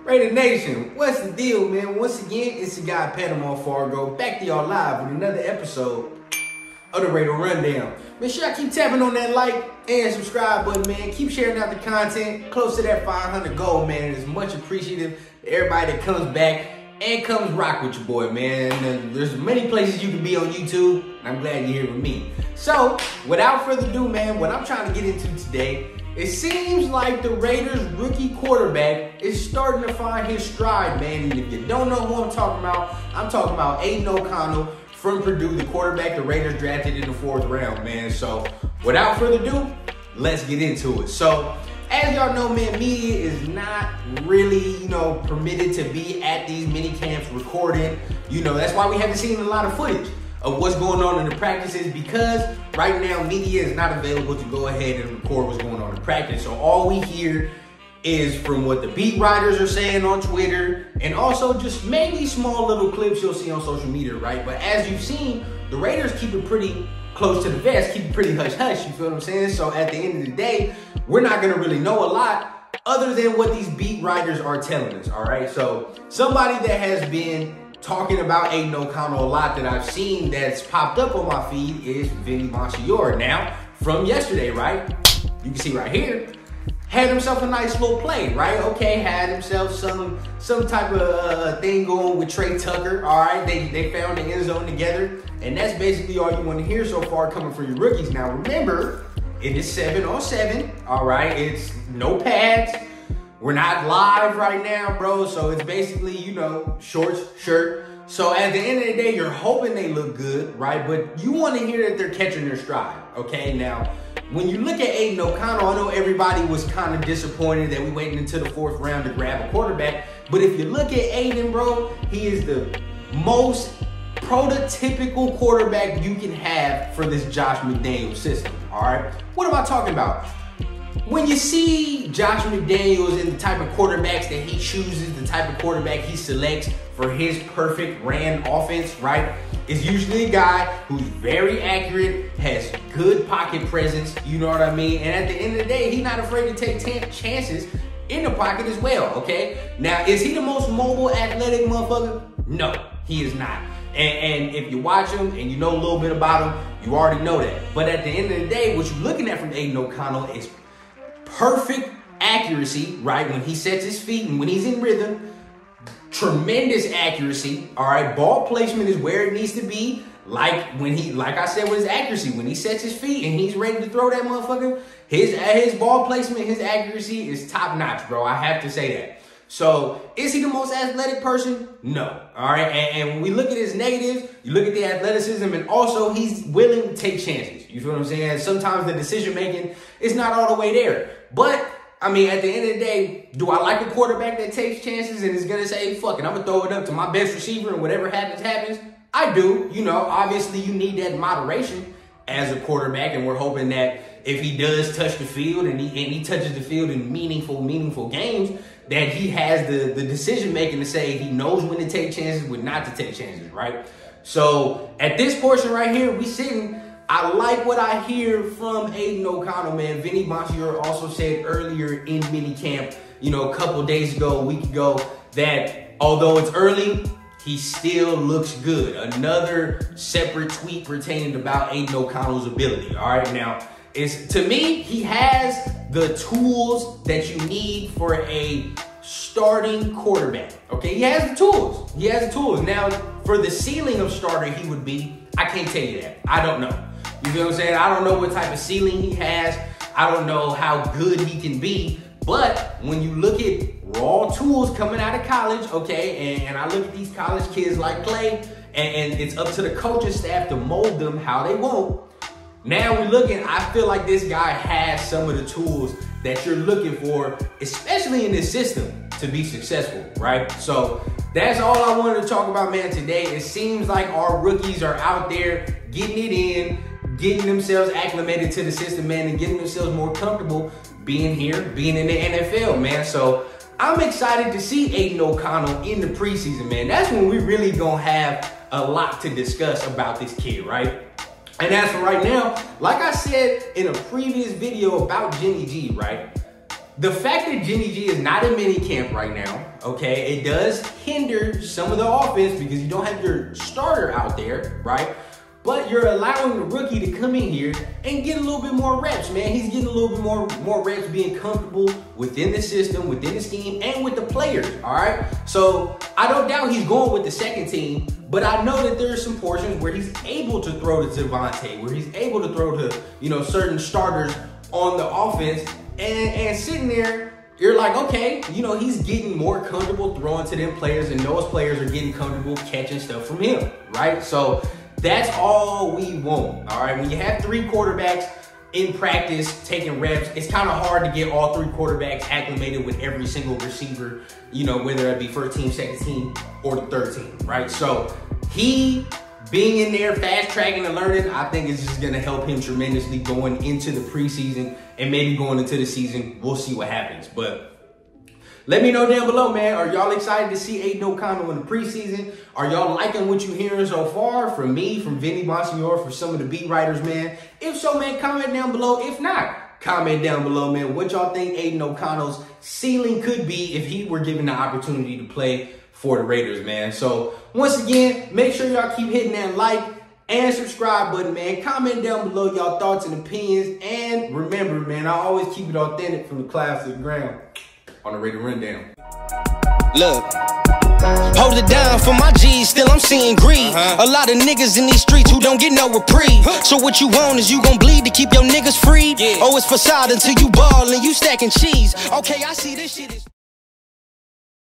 Raider Nation, what's the deal, man? Once again, it's the guy Panama Fargo, back to y'all live with another episode of the Raider Rundown. Make sure I keep tapping on that like and subscribe button, man. Keep sharing out the content. Close to that 500 goal, man. It's much appreciative to everybody that comes back and comes rock with your boy, man. And there's many places you can be on YouTube, and I'm glad you're here with me. So, without further ado, man, what I'm trying to get into today, it seems like the Raiders rookie quarterback is starting to find his stride, man. And if you don't know who I'm talking about Aidan O'Connell from Purdue, the quarterback the Raiders drafted in the 4th round, man. So without further ado, let's get into it. So as y'all know, man, media is not really, permitted to be at these mini camps recording. That's why we haven't seen a lot of footage of what's going on in the practices, because right now media is not available to go ahead and record what's going on in practice. So all we hear is from what the beat writers are saying on Twitter, and also just mainly small little clips you'll see on social media, right? But as you've seen, the Raiders keep it pretty close to the vest, keep it pretty hush-hush, you feel what I'm saying? So at the end of the day, we're not gonna really know a lot other than what these beat writers are telling us, all right? So somebody that has been talking about Aidan O'Connell a lot that I've seen that's popped up on my feed is Vinny Bonsignore. Now, from yesterday, right? You can see right here, had himself a nice little play, right? Okay, had himself some type of thing going with Trey Tucker, all right? They found the end zone together, and that's basically all you want to hear so far coming from your rookies. Now, remember, it is 7-on-7, all right? It's no pads. We're not live right now, bro, so it's basically, shorts, shirt. So at the end of the day, you're hoping they look good, right? But you want to hear that they're catching their stride, okay? Now, when you look at Aidan O'Connell, I know everybody was kind of disappointed that we waited until the 4th round to grab a quarterback. But if you look at Aidan, bro, he is the most prototypical quarterback you can have for this Josh McDaniels system, all right? What am I talking about? When you see Josh McDaniels and the type of quarterbacks that he chooses, the type of quarterback he selects for his perfect ran offense, right? It's usually a guy who's very accurate, has good pocket presence, you know what I mean? And at the end of the day, he's not afraid to take chances in the pocket as well, okay? Now, is he the most mobile, athletic motherfucker? No, he is not. And if you watch him and you know a little bit about him, you already know that. But at the end of the day, what you're looking at from Aidan O'Connell is perfect accuracy, right? When he sets his feet and when he's in rhythm, tremendous accuracy, all right? Ball placement is where it needs to be. Like I said with his accuracy, when he sets his feet and he's ready to throw that motherfucker, his ball placement, his accuracy is top notch, bro. I have to say that. So, is he the most athletic person? No, all right? And when we look at his negatives, you look at the athleticism, and also he's willing to take chances. You feel what I'm saying? Sometimes the decision-making is not all the way there. But, I mean, at the end of the day, do I like a quarterback that takes chances and is going to say, fuck it, I'm going to throw it up to my best receiver and whatever happens, happens? I do. Obviously you need that moderation as a quarterback, and we're hoping that if he does touch the field and he touches the field in meaningful games, that he has the decision making to say he knows when to take chances, when not to take chances, right? So at this portion right here, I like what I hear from Aidan O'Connell, man. Vinny Bonsignore also said earlier in minicamp, a couple days ago, a week ago, that although it's early, he still looks good. Another separate tweet pertaining about Aidan O'Connell's ability, all right? Now, to me, he has the tools that you need for a starting quarterback, okay? He has the tools. Now, for the ceiling of starter he would be, I can't tell you that. I don't know. You feel what I'm saying? I don't know what type of ceiling he has. I don't know how good he can be. But when you look at raw tools coming out of college, okay, and I look at these college kids like Clay, and it's up to the coaching staff to mold them how they want. Now we're looking, I feel like this guy has some of the tools that you're looking for, especially in this system, to be successful, right? So that's all I wanted to talk about, man, today. It seems like our rookies are out there getting it in, getting themselves acclimated to the system, man, and getting themselves more comfortable being here, being in the NFL, man. So I'm excited to see Aidan O'Connell in the preseason, man. That's when we really gonna have a lot to discuss about this kid, right? And as for right now, like I said in a previous video about Jimmy G, right? the fact that Jimmy G is not in mini camp right now, okay, it does hinder some of the offense because you don't have your starter out there, right? But you're allowing the rookie to come in here and get a little bit more reps, man. He's getting a little bit more reps, being comfortable within the system, within the scheme, and with the players, all right? So I don't doubt he's going with the second team, but I know that there are some portions where he's able to throw to Devontae, where he's able to throw to, you know, certain starters on the offense, and sitting there, you're like, okay, you know, he's getting more comfortable throwing to them players, and those players are getting comfortable catching stuff from him, right? So that's all we want, all right? When you have 3 quarterbacks in practice taking reps, it's kind of hard to get all 3 quarterbacks acclimated with every single receiver, you know, whether it be first team, second team, or the third team, right? So he being in there, fast tracking and learning, I think is just gonna help him tremendously going into the preseason and maybe going into the season. We'll see what happens, but let me know down below, man. Are y'all excited to see Aidan O'Connell in the preseason? Are y'all liking what you're hearing so far from me, from Vinny Bonsignore, from some of the beat writers, man? If so, man, comment down below. If not, comment down below, man, what y'all think Aidan O'Connell's ceiling could be if he were given the opportunity to play for the Raiders, man. So once again, make sure y'all keep hitting that like and subscribe button, man. Comment down below y'all thoughts and opinions. And remember, man, I always keep it authentic from the clouds to the ground on the Raider Rundown. Look, hold it down for my G's, still I'm seeing greed. A lot of niggas in these streets who don't get no reprieve. So what you want is you gon' bleed to keep your niggas freed? Oh, it's facade until you ball and you stacking cheese. Okay, I see this shit is